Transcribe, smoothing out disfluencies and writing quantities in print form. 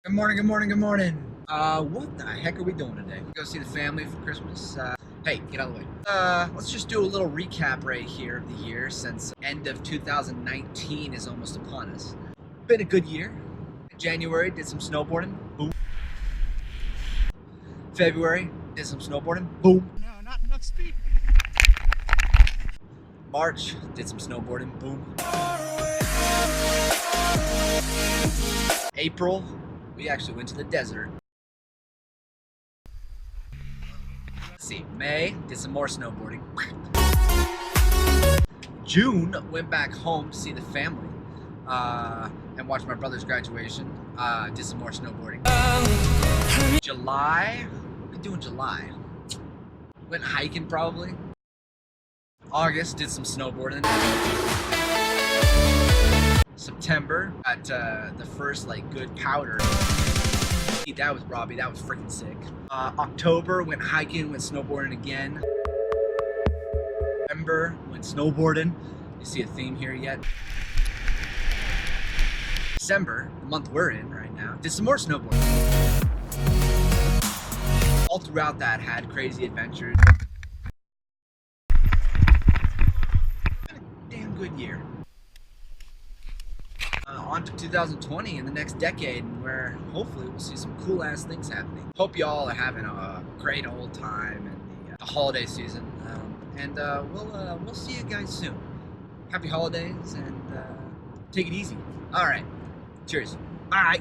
Good morning, good morning, good morning. What the heck are we doing today? Go see the family for Christmas. Hey, get out of the way. Let's just do a little recap right here of the year since end of 2019 is almost upon us. Been a good year. January, did some snowboarding. Boom. February, did some snowboarding. Boom. No, not enough speed. March, did some snowboarding. Boom. April, we actually went to the desert. Let's see, May, did some more snowboarding. June, went back home to see the family and watch my brother's graduation. Did some more snowboarding. July, what did we do in July? Went hiking probably. August, did some snowboarding. September, got the first good powder. That was Robbie, that was freaking sick. October, went hiking, went snowboarding again. November, went snowboarding. You see a theme here yet? December, the month we're in right now, did some more snowboarding. All throughout that, had crazy adventures. Been a damn good year. On to 2020 and the next decade, where hopefully we'll see some cool ass things happening. Hope y'all are having a great old time in the holiday season, and we'll see you guys soon. Happy holidays and take it easy. All right, cheers. Bye.